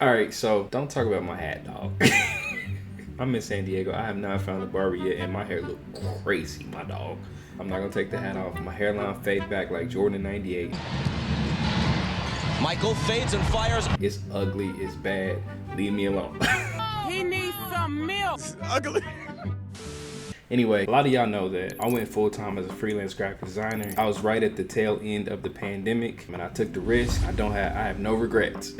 All right, so don't talk about my hat, dog. I'm in San Diego. I have not found a barber yet, and my hair look crazy, my dog. I'm not gonna take the hat off. My hairline fade back like Jordan in '98. Michael fades and fires. It's ugly. It's bad. Leave me alone. He needs some milk. It's ugly. Anyway, a lot of y'all know that I went full-time as a freelance graphic designer. I was right at the tail end of the pandemic, and I took the risk. I have no regrets.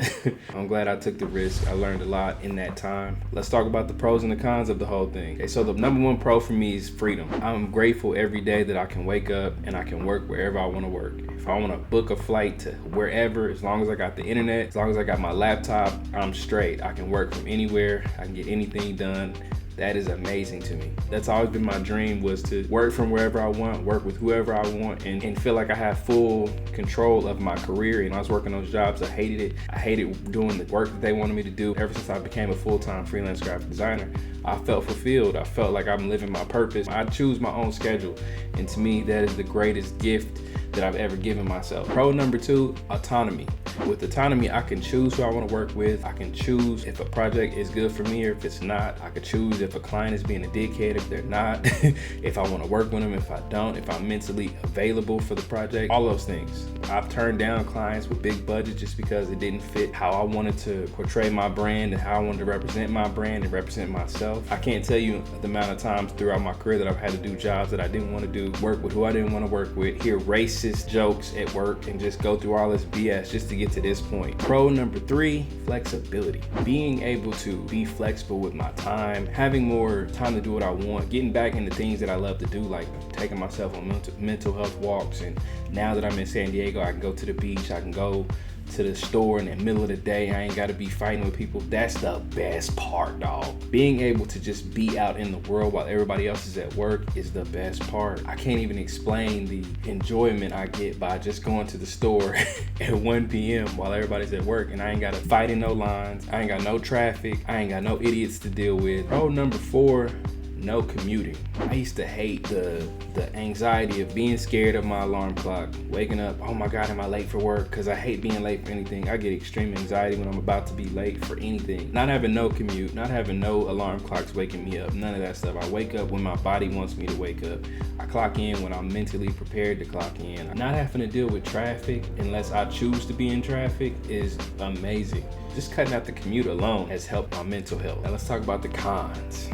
I'm glad I took the risk. I learned a lot in that time. Let's talk about the pros and the cons of the whole thing. Okay, so the number one pro for me is freedom. I'm grateful every day that I can wake up and I can work wherever I want to work. If I want to book a flight to wherever, as long as I got the internet, as long as I got my laptop, I'm straight. I can work from anywhere. I can get anything done. That is amazing to me. That's always been my dream, was to work from wherever I want, work with whoever I want, and feel like I have full control of my career. And I was working those jobs, I hated it. I hated doing the work that they wanted me to do. Ever since I became a full-time freelance graphic designer, I felt fulfilled. I felt like I'm living my purpose. I choose my own schedule. And to me, that is the greatest gift that I've ever given myself. Pro number 2, autonomy. With autonomy, I can choose who I want to work with. I can choose if a project is good for me or if it's not. I can choose if a client is being a dickhead, if they're not, if I want to work with them, if I don't, if I'm mentally available for the project, all those things. I've turned down clients with big budgets just because it didn't fit how I wanted to portray my brand and how I wanted to represent my brand and represent myself. I can't tell you the amount of times throughout my career that I've had to do jobs that I didn't want to do, work with who I didn't want to work with, hear racist jokes at work, and just go through all this BS just to get to this point. Pro number 3, flexibility. Being able to be flexible with my time, having more time to do what I want, getting back into things that I love to do, like taking myself on mental health walks. And now that I'm in San Diego, I can go to the beach, I can go to the store in the middle of the day. I ain't gotta be fighting with people. That's the best part, dog. Being able to just be out in the world while everybody else is at work is the best part. I can't even explain the enjoyment I get by just going to the store at 1 p.m. while everybody's at work, and I ain't gotta fight in no lines. I ain't got no traffic. I ain't got no idiots to deal with. Pro number 4, no commuting. I used to hate the anxiety of being scared of my alarm clock, waking up, oh my God, am I late for work? Because I hate being late for anything. I get extreme anxiety when I'm about to be late for anything. Not having no commute, not having no alarm clocks waking me up, none of that stuff. I wake up when my body wants me to wake up. I clock in when I'm mentally prepared to clock in. Not having to deal with traffic unless I choose to be in traffic is amazing. Just cutting out the commute alone has helped my mental health. Now let's talk about the cons.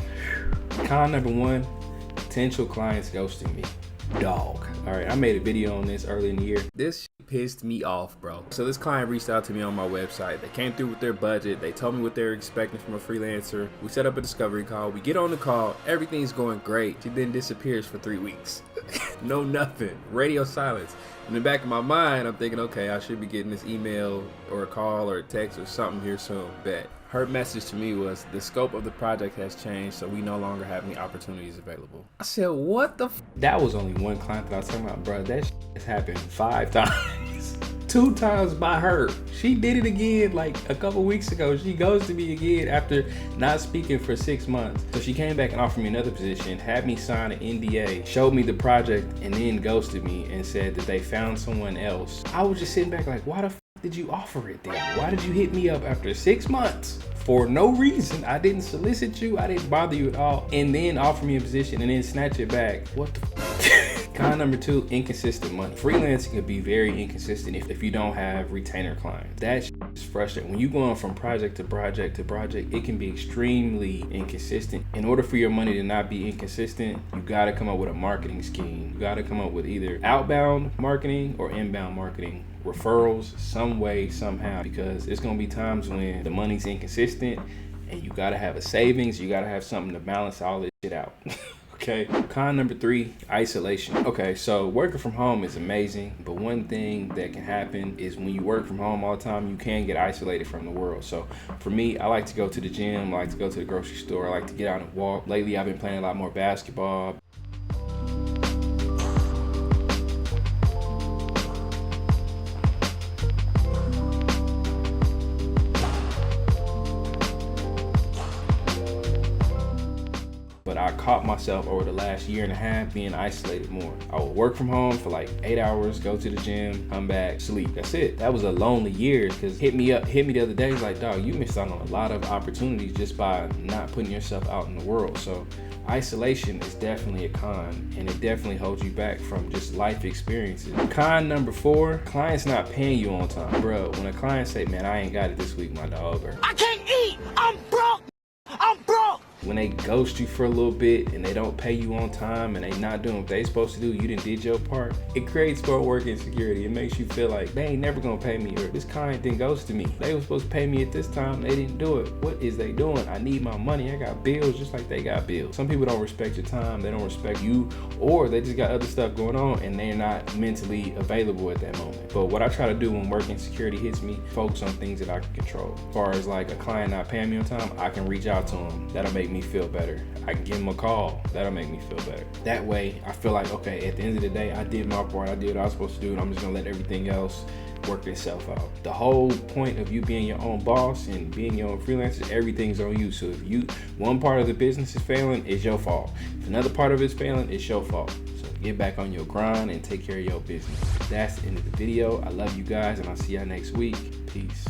Con number 1, potential clients ghosting me. Dog. All right, I made a video on this early in the year. This shit pissed me off, bro. So this client reached out to me on my website. They came through with their budget. They told me what they're expecting from a freelancer. We set up a discovery call. We get on the call. Everything's going great. She then disappears for 3 weeks. No nothing. Radio silence. In the back of my mind, I'm thinking, okay, I should be getting this email or a call or a text or something here soon. Bet. Her message to me was, the scope of the project has changed, so we no longer have any opportunities available. I said, what the f? That was only one client that I was talking about, bro. That has happened 5 times. 2 times by her. She did it again like a couple weeks ago. She goes to me again after not speaking for 6 months. So she came back and offered me another position, had me sign an NDA, showed me the project, and then ghosted me and said that they found someone else. I was just sitting back like, why the f did you offer it then? Why did you hit me up after 6 months for no reason? I didn't solicit you, I didn't bother you at all, and then offer me a position and then snatch it back. What the f? Con number 2, inconsistent money. Freelancing can be very inconsistent if you don't have retainer clients. That is frustrating. When you're going from project to project to project, it can be extremely inconsistent. In order for your money to not be inconsistent, you gotta come up with a marketing scheme. You gotta come up with either outbound marketing or inbound marketing, referrals, some way, somehow, because there's gonna be times when the money's inconsistent and you gotta have a savings, you gotta have something to balance all this shit out. Okay. Con number 3, isolation. Okay, so working from home is amazing, but one thing that can happen is when you work from home all the time, you can get isolated from the world. So for me, I like to go to the gym, I like to go to the grocery store, I like to get out and walk. Lately, I've been playing a lot more basketball. But I caught myself over the last year and a half being isolated more. I would work from home for like 8 hours, go to the gym, come back, sleep. That's it. That was a lonely year, because hit me the other day, like, dog, you missed out on a lot of opportunities just by not putting yourself out in the world. So isolation is definitely a con, and it definitely holds you back from just life experiences. Con number 4, clients not paying you on time. Bro, when a client say, man, I ain't got it this week, my dog, or I can't eat. I'm broke. I'm broke. when they ghost you for a little bit and they don't pay you on time and they not doing what they supposed to do, you done did your part, it creates more work insecurity. It makes you feel like they ain't never gonna pay me, or this client didn't ghost me. They were supposed to pay me at this time, they didn't do it. What is they doing? I need my money. I got bills just like they got bills. Some people don't respect your time, they don't respect you, or they just got other stuff going on and they're not mentally available at that moment. But what I try to do when work insecurity hits me, focus on things that I can control. As far as like a client not paying me on time, I can reach out to them. That'll make me feel better. I can give them a call. That'll make me feel better. That way, I feel like, okay, at the end of the day, I did my part. I did what I was supposed to do, and I'm just gonna let everything else work itself out. The whole point of you being your own boss and being your own freelancer, everything's on you. So if one part of the business is failing, it's your fault. If another part of it's failing, it's your fault. So get back on your grind and take care of your business. That's the end of the video. I love you guys, and I'll see y'all next week. Peace.